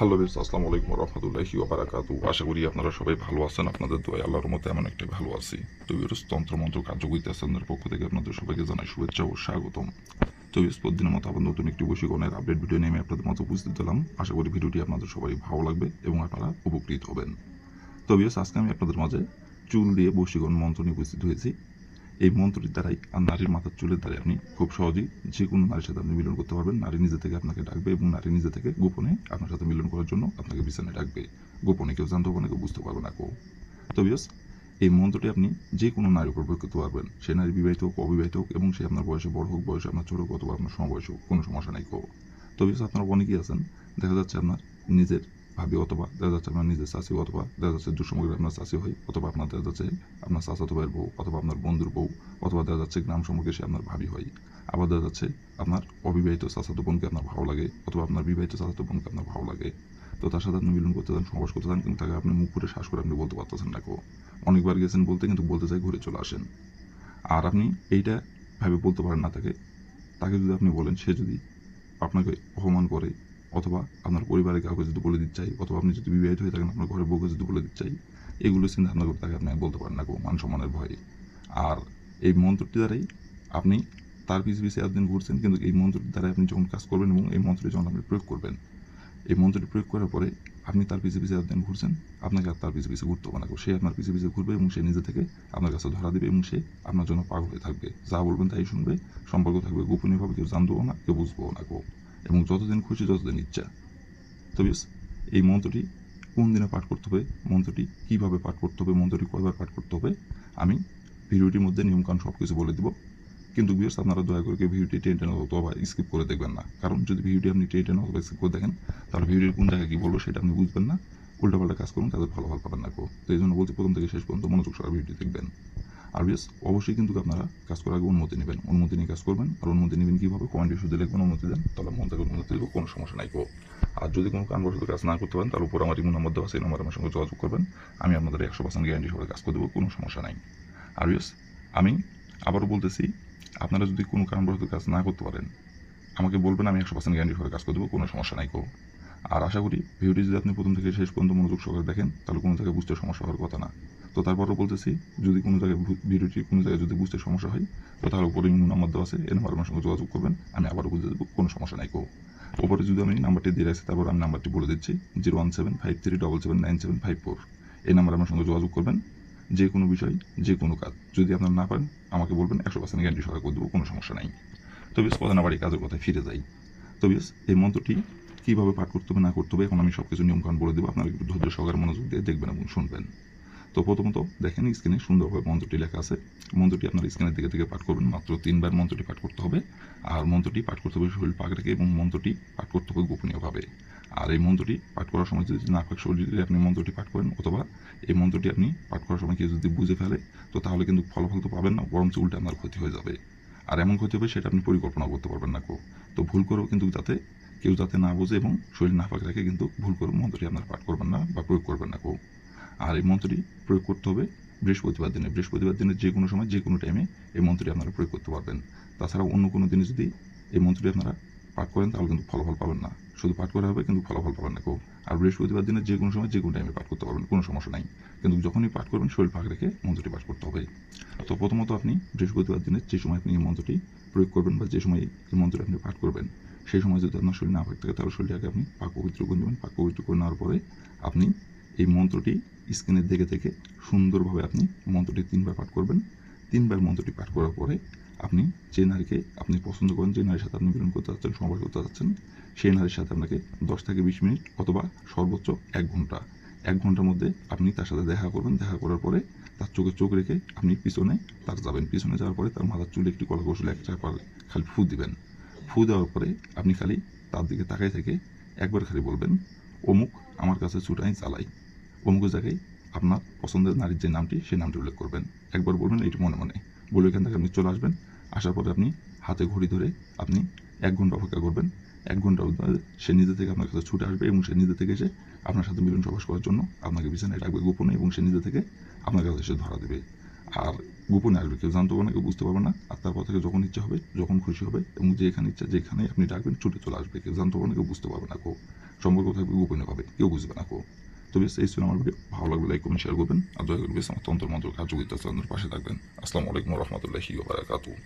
Hello বেশ, আসসালামু আলাইকুম রহমতুল্লাহি ওবারাকাতু। আশা করি আপনারা সবাই ভালো আছেন। আপনাদের দোয়ায় আল্লাহর মতো এমন একটাই ভালো আছি। তো বিরস তন্ত্রমন্ত্র কার্যকরী আসানের পক্ষ থেকে আপনাদের সবাইকে জানাই শুভেচ্ছা ও স্বাগতম। তো প্রতিদিনের মতো আবার নতুন একটি বশীকরণের আপডেট ভিডিও নিয়ে আমি আপনাদের মতো উপস্থিত হলাম। আশা করি ভিডিওটি আপনাদের সবাই ভালো লাগবে এবং আপনারা উপকৃত হবেন। তো আজকে আমি আপনাদের মাঝে চুল দিয়ে বশীকরণ মন্ত্র নিয়ে উপস্থিত হয়েছি। এই মন্ত্রটির দ্বারাই আর নারীর মাথার চুলের দ্বারাই আপনি খুব সহজেই যে কোনো নারীর সাথে আপনি মিলন করতে পারবেন। নারী নিজে থেকে আপনাকে ডাকবে এবং নারী নিজে থেকে গোপনে আপনার সাথে মিলন করার জন্য আপনাকে বিছানায় ডাকবে। গোপনে কেউ জানতে পারবে না, কেউ বুঝতে পারবে না কেউ। তো এই মন্ত্রটি আপনি যে কোনো নারীর উপর প্রয়োগ করতে পারবেন। সে নারী বিবাহিত হোক, অবিবাহিত হোক এবং সে আপনার বয়সে বড় হোক, বয়সে আপনার ছোট হোক অথবা আপনার সমবয়স হোক, কোনো সমস্যা নাই কেউ। তো আপনারা অনেকেই আছেন, দেখা যাচ্ছে আপনার নিজের ভাবি অথবা দেখা যাচ্ছে আপনার নিজের চাষি অথবা দেখা যাচ্ছে দুঃসময় আপনার চাষি হয় অথবা আপনার দেখা যাচ্ছে আপনার চাচাতো ভাইয়ের বউ অথবা আপনার বন্ধুর বউ অথবা দেখা যাচ্ছে গ্রাম সম্পর্কে সে আপনার ভাবি হয়। আবার দেখা যাচ্ছে আপনার অবিবাহিত চাচাতো বোনকে আপনার ভালো লাগে অথবা আপনার বিবাহিত চাচাতো বোনকে আপনার ভালো লাগে। তো তার সাথে আপনি মিলন করতে চান, সমাবেশ করতে চান, কিন্তু তাকে আপনি মুখ করে শ্বাস করে আপনি বলতে পারতেছেন না কেউ। অনেকবার গেছেন বলতে, কিন্তু বলতে চাই ঘুরে চলে আসেন। আর আপনি এইটা ভাবে বলতে পারেন না তাকে। তাকে যদি আপনি বলেন, সে যদি আপনাকে অপমান করে অথবা আপনার পরিবারের কাউকে যদি বলে দিতে চাই অথবা আপনি যদি বিবাহিত হয়ে থাকেন আপনার ঘরের বউকে যদি বলে দিতে চাই, এগুলো চিন্তা ভাবনা করে তাকে আপনি বলতে পারেন না মান সম্মানের ভয়ে। আর এই মন্ত্রটি দ্বারাই আপনি তার পিছিয়ে পিছিয়ে এতদিন ঘুরছেন, কিন্তু এই মন্ত্রটির দ্বারাই আপনি যখন কাজ করবেন এবং এই মন্ত্রটি যখন আপনি প্রয়োগ করবেন, এই মন্ত্রটি প্রয়োগ করার পরে আপনি তার পিছিয়ে পিছিয়ে এতদিন ঘুরছেন, আপনাকে আর তার পিছিয়ে পিছিয়ে ঘুরতে হবে না। সে আপনার পিছিয়ে পিছিয়ে ঘুরবে এবং সে নিজে থেকে আপনার কাছে ধরা দেবে এবং সে আপনার জন্য পাগল হয়ে থাকবে। যা বলবেন তাই শুনবে, সম্পর্ক থাকবে গোপনীয়ভাবে, কেউ জানবেও না, কেউ বুঝবেও না কেউ, এবং যতদিন খুশি যতদিন ইচ্ছা। তো এই মন্ত্রটি কোন দিনে পাঠ করতে হবে, মন্ত্রটি কীভাবে পাঠ করতে হবে, মন্ত্রটি কয়বার পাঠ করতে হবে, আমি ভিডিওটির মধ্যে নিয়মকানুন সব কিছু বলে দেব। কিন্তু আপনারা দয়া করে কেউ ভিডিওটি টেনে অথবা স্কিপ করে দেখবেন না। কারণ যদি ভিডিওটি আপনি টেনে অথবা স্কিপ করে দেখেন, তাহলে ভিডিওর কোন জায়গায় কী বলবো সেটা আপনি বুঝবেন না, উল্টাপাল্টা কাজ করুন, তাদের ভালো পাবেন না কেউ। তো এই জন্য বলছি, প্রথম থেকে শেষ পর্যন্ত মনোযোগ সহকারে ভিডিওটি দেখবেন। আর অবশ্যই কিন্তু আপনারা কাজ করার আগে অনুমতি নেবেন, অনুমতি নিয়ে কাজ করবেন। আর অনুমতি নেবেন কীভাবে, কমেন্টে শুধু লিখবেন অনুমতি দেন, তাহলে মন থেকে অনুমতি দেবো, কোনো সমস্যা নাই কেউ। আর যদি কোনো কারণবশত কাজ না করতে পারেন, তার উপর আমার ইমো নাম্বার দেওয়া আছে, এই নাম্বারে আমার সঙ্গে যোগাযোগ করবেন। আমি আপনাদের 100% গ্যারান্টি সহকারে কাজ করে দেবো, কোনো সমস্যা নাই। আর আমি আবারও বলতেছি, আপনারা যদি কোনো কারণবশত কাজ না করতে পারেন, আমাকে বলবেন, আমি 100% গ্যারান্টি সহকারে কাজ করে দেবো, কোনো সমস্যা নাই কেউ। আর আশা করি ভিডিওটি যদি আপনি প্রথম থেকে শেষ পর্যন্ত মনোযোগ সহকারে দেখেন, তাহলে কোনো জায়গায় বুঝতে সমস্যা হওয়ার কথা না। তো তারপরও বলতেছি, যদি কোনো জায়গায় ভিডিওটি কোনো জায়গায় যদি বুঝতে সমস্যা হয়, তো তাহলে উপরে ইমো নাম্বার দেওয়া আছে, এই নাম্বার আমার সঙ্গে যোগাযোগ করবেন, আমি আবারও বুঝে দেবো, কোনো সমস্যা নাই কেউ। ওপরে যদি আমি নাম্বারটি দিয়ে রাখছি, তারপর আমি নাম্বারটি বলে দিচ্ছি, 01753779754। এই নাম্বারে আমার সঙ্গে যোগাযোগ করবেন। যে কোনো বিষয়, যে কোনো কাজ যদি আপনারা না পারেন, আমাকে বলবেন, 100% গ্যারান্টি সহকারে করে দেবো, কোনো সমস্যা নাই। তো কথা না বাড়ি কাজের কথায় ফিরে যাই। তো এই মন্ত্রটি কীভাবে পাঠ করতে হবে না করতে হবে, এখন আমি সব কিছু নিয়মকানুন বলে দেবো, আপনারা একটু ধৈর্য সহকারে মনোযোগ দিয়ে দেখবেন এবং শুনবেন। তো প্রথমত দেখেন, স্ক্রিনে সুন্দরভাবে মন্ত্রটি লেখা আছে। মন্ত্রটি আপনার স্ক্রিনের দিকে থেকে পাঠ করবেন, মাত্র 3বার মন্ত্রটি পাঠ করতে হবে। আর মন্ত্রটি পাঠ করতে হবে শরীর পাক রেখে এবং মন্ত্রটি পাঠ করতে হবে গোপনীয়ভাবে। আর এই মন্ত্রটি পাঠ করার সময় যদি না পাক শরীরে আপনি মন্ত্রটি পাঠ করেন অথবা এই মন্ত্রটি আপনি পাঠ করার সময় কেউ যদি বুঝে ফেলে, তো তাহলে কিন্তু ফলাফল তো পাবেন না, বরঞ্চ উল্টে আপনার ক্ষতি হয়ে যাবে। আর এমন ক্ষতি হবে সেটা আপনি পরিকল্পনা করতে পারবেন না কেউ। তো ভুল করেও কিন্তু কেউ যাতে না বোঝে এবং শরীর না পাক রেখে কিন্তু ভুল করে মন্ত্রটি আপনার পাঠ করবেন না বা প্রয়োগ করবেন না কেউ। আর এই মন্ত্রটি প্রয়োগ করতে হবে বৃহস্পতিবার দিনে। বৃহস্পতিবার দিনে যে কোনো সময়, যে কোনো টাইমে এই মন্ত্রটি আপনারা প্রয়োগ করতে পারবেন। তাছাড়া অন্য কোনো দিনে যদি এই মন্ত্রটি আপনারা পাঠ করেন, তাহলে কিন্তু ফলাফল পাবেন না। শুধু পাঠ করা হবে, কিন্তু ফলাফল পাবেন না কেউ। আর বৃহস্পতিবার দিনে যে কোনো সময়, যে কোনো টাইমে পাঠ করতে পারবেন, কোনো সমস্যা নাই। কিন্তু যখনই পাঠ করবেন, শরীর ফাঁক রেখে মন্ত্রটি পাঠ করতে হবে। তো প্রথমত আপনি বৃহস্পতিবার দিনে যে সময় আপনি এই মন্ত্রটি প্রয়োগ করবেন বা যে সময় এই মন্ত্রটি আপনি পাঠ করবেন, সেই সময় যদি আপনার শরীর না ফাঁক থাকে, তাহলে শরীরটাকে আপনি পাক পবিত্র করে নেবেন। পাক পবিত্র করে নেওয়ার পরে আপনি এই মন্ত্রটি স্ক্রিনের দিকে থেকে সুন্দরভাবে আপনি মন্ত্রটি 3বার পাঠ করবেন। 3বার মন্ত্রটি পাঠ করার পরে আপনি যে নারীকে আপনি পছন্দ করেন, যে নারীর সাথে আপনি মিলন করতে যাচ্ছেন, সমাবেশ করতে যাচ্ছেন, সেই নারীর সাথে আপনাকে 10 থেকে 20 মিনিট অথবা সর্বোচ্চ 1 ঘন্টার মধ্যে আপনি তার সাথে দেখা করবেন। দেখা করার পরে তার চোখে চোখ রেখে আপনি পিছনে তার যাবেন। পিছনে যাওয়ার পরে তার মাথার চুলে একটি কলা কৌশলে একটা খালি ফু দিবেন। ফু দেওয়ার পরে আপনি খালি তার দিকে তাকাই থেকে একবার খালি বলবেন, অমুক আমার কাছে ছুটাই চালাই। অমুক জায়গায় আপনার পছন্দের নারীর যে নামটি, সেই নামটি উল্লেখ করবেন। একবার বলবেন এইটি মনে মনে, বলে এখান থেকে আপনি চলে আসবেন। আসার পরে আপনি হাতে ঘড়ি ধরে আপনি 1 ঘন্টা অপেক্ষা করবেন। 1 ঘন্টা সে নিজে থেকে আপনার কাছে ছুটে আসবে এবং সে নিজে থেকে এসে আপনার সাথে মিলন সবাস করার জন্য আপনাকে বিছানায় রাখবে গোপনে, এবং সে নিজে থেকে আপনার কাছে এসে ধরা দেবে। আর গোপনে আসবে, কেউ জানতে পারবে না, কেউ বুঝতে পারবে না। আর তারপর থেকে যখন ইচ্ছা হবে, যখন খুশি হবে এবং যেখানে ইচ্ছা যেখানে আপনি ডাকবেন, ছুটে চলে আসবে, কেউ জানতে পারবে না, কেউ বুঝতে পারবে না কেউ। সম্পর্ক থাকবে গোপনীয়ভাবে, কেউ বুঝবে না। তো বেশ, এই ছিল আমার ভিডিও। ভালো লাগলে লাইক কমেন্ট শেয়ার করবেন, আর দয়া করে বেশ আমার তন্ত্র মন্ত্র কার্যকরিতা চ্যানেলের পাশে থাকবেন। আসসালামু আলাইকুম রহমতুল্লাহি ওয়া বারাকাতুহু।